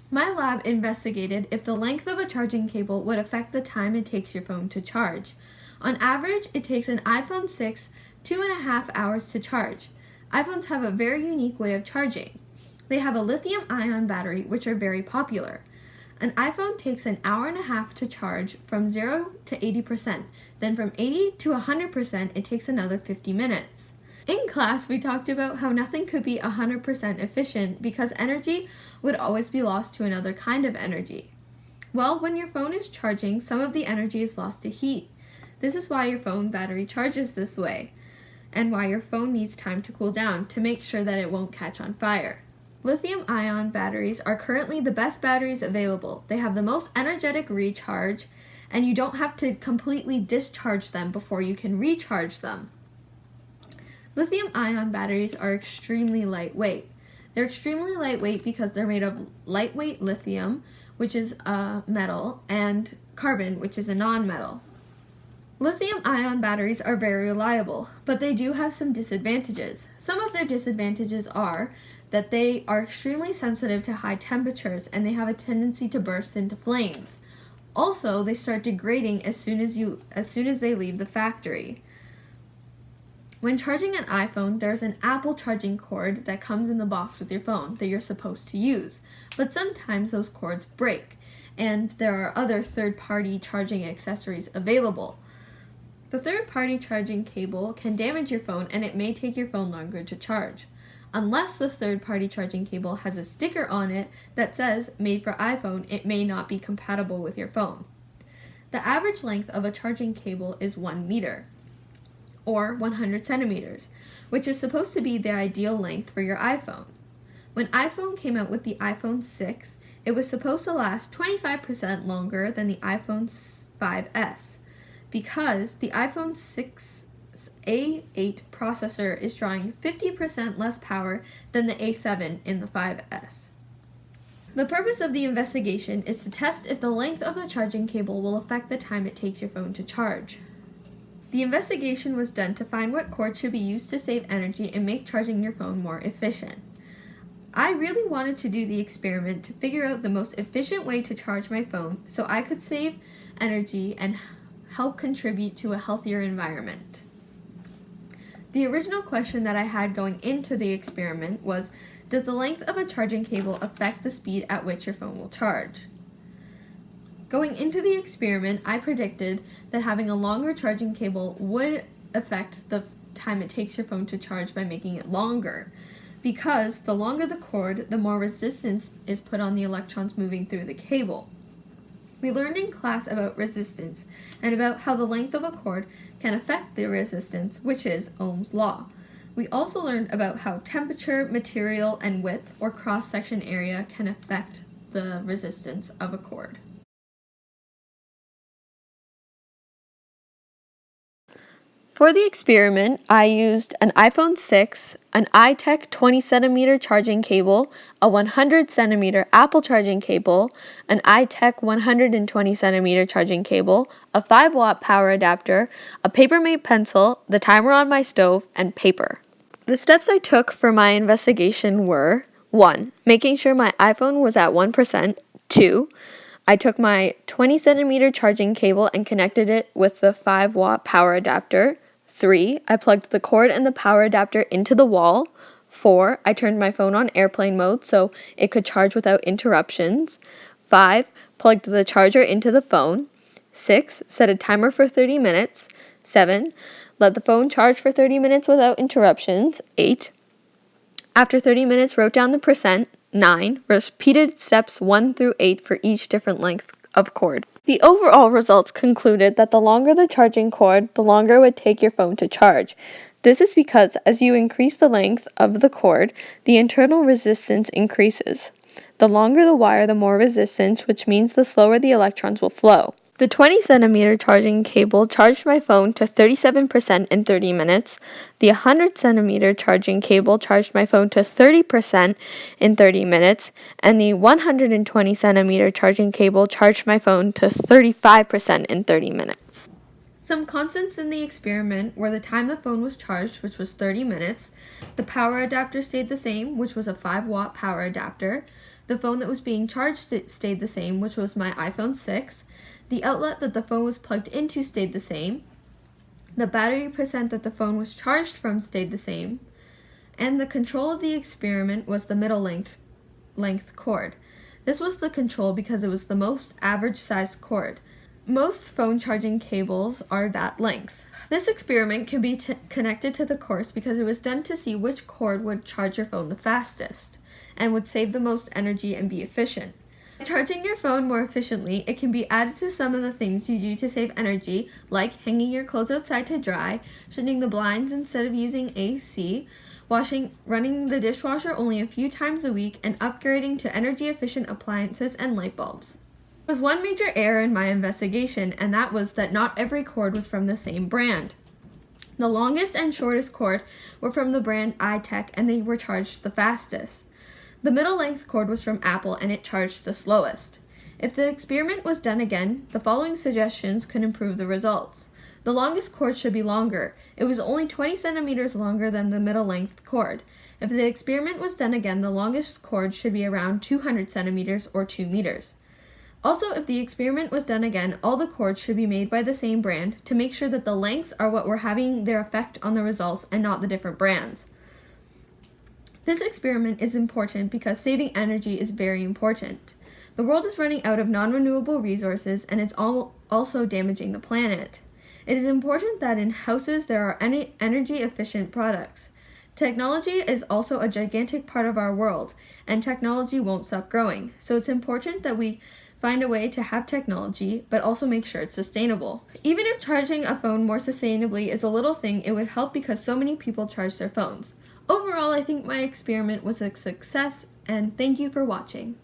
My lab investigated if the length of a charging cable would affect the time it takes your phone to charge. On average, it takes an iPhone 6 2.5 hours to charge. iPhones have a very unique way of charging. They have a lithium-ion battery, which are very popular. An iPhone takes an hour and a half to charge from 0 to 80%. Then from 80 to 100%, it takes another 50 minutes. In class, we talked about how nothing could be 100% efficient because energy would always be lost to another kind of energy. Well, when your phone is charging, some of the energy is lost to heat. This is why your phone battery charges this way, and why your phone needs time to cool down to make sure that it won't catch on fire. Lithium-ion batteries are currently the best batteries available. They have the most energetic recharge, and you don't have to completely discharge them before you can recharge them. Lithium-ion batteries are extremely lightweight. They're extremely lightweight because they're made of lightweight lithium, which is a metal, and carbon, which is a non-metal. Lithium-ion batteries are very reliable, but they do have some disadvantages. Some of their disadvantages are that they are extremely sensitive to high temperatures and they have a tendency to burst into flames. Also, they start degrading as soon as they leave the factory. When charging an iPhone, there's an Apple charging cord that comes in the box with your phone that you're supposed to use. But sometimes those cords break, and there are other third-party charging accessories available. The third-party charging cable can damage your phone, and it may take your phone longer to charge. Unless the third-party charging cable has a sticker on it that says, "Made for iPhone," it may not be compatible with your phone. The average length of a charging cable is 1 meter. Or 100 centimeters, which is supposed to be the ideal length for your iPhone. When iPhone came out with the iPhone 6, it was supposed to last 25% longer than the iPhone 5S because the iPhone 6's A8 processor is drawing 50% less power than the A7 in the 5S. The purpose of the investigation is to test if the length of the charging cable will affect the time it takes your phone to charge. The investigation was done to find what cord should be used to save energy and make charging your phone more efficient. I really wanted to do the experiment to figure out the most efficient way to charge my phone so I could save energy and help contribute to a healthier environment. The original question that I had going into the experiment was, does the length of a charging cable affect the speed at which your phone will charge? Going into the experiment, I predicted that having a longer charging cable would affect the time it takes your phone to charge by making it longer, because the longer the cord, the more resistance is put on the electrons moving through the cable. We learned in class about resistance and about how the length of a cord can affect the resistance, which is Ohm's law. We also learned about how temperature, material, and width, or cross-section area, can affect the resistance of a cord. For the experiment, I used an iPhone 6, an iTech 20cm charging cable, a 100cm Apple charging cable, an iTech 120cm charging cable, a 5-watt power adapter, a Papermate pencil, the timer on my stove, and paper. The steps I took for my investigation were: 1. Making sure my iPhone was at 1%. 2. I took my 20cm charging cable and connected it with the 5-watt power adapter. 3. I plugged the cord and the power adapter into the wall. 4. I turned my phone on airplane mode so it could charge without interruptions. 5. Plugged the charger into the phone. 6. Set a timer for 30 minutes. 7. Let the phone charge for 30 minutes without interruptions. 8. After 30 minutes, wrote down the percent. 9. Repeated steps 1 through 8 for each different length of cord. The overall results concluded that the longer the charging cord, the longer it would take your phone to charge. This is because as you increase the length of the cord, the internal resistance increases. The longer the wire, the more resistance, which means the slower the electrons will flow. The 20cm charging cable charged my phone to 37% in 30 minutes. The 100cm charging cable charged my phone to 30% in 30 minutes. And the 120cm charging cable charged my phone to 35% in 30 minutes. Some constants in the experiment were the time the phone was charged, which was 30 minutes, the power adapter stayed the same, which was a 5-watt power adapter, the phone that was being charged stayed the same, which was my iPhone 6, the outlet that the phone was plugged into stayed the same, the battery percent that the phone was charged from stayed the same, and the control of the experiment was the middle length cord. This was the control because it was the most average sized cord. Most phone charging cables are that length. This experiment can be connected to the course because it was done to see which cord would charge your phone the fastest and would save the most energy and be efficient. By charging your phone more efficiently, it can be added to some of the things you do to save energy, like hanging your clothes outside to dry, shutting the blinds instead of using AC, running the dishwasher only a few times a week, and upgrading to energy-efficient appliances and light bulbs. There was one major error in my investigation, and that was that not every cord was from the same brand. The longest and shortest cord were from the brand iTech, and they were charged the fastest. The middle length cord was from Apple, and it charged the slowest. If the experiment was done again, the following suggestions could improve the results. The longest cord should be longer. It was only 20 centimeters longer than the middle length cord. If the experiment was done again, the longest cord should be around 200 centimeters or 2 meters. Also, if the experiment was done again, all the cords should be made by the same brand to make sure that the lengths are what were having their effect on the results and not the different brands. This experiment is important because saving energy is very important. The world is running out of non-renewable resources, and it's also damaging the planet. It is important that in houses there are energy-efficient products. Technology is also a gigantic part of our world, and technology won't stop growing. So it's important that we find a way to have technology, but also make sure it's sustainable. Even if charging a phone more sustainably is a little thing, it would help because so many people charge their phones. Overall, I think my experiment was a success, and thank you for watching.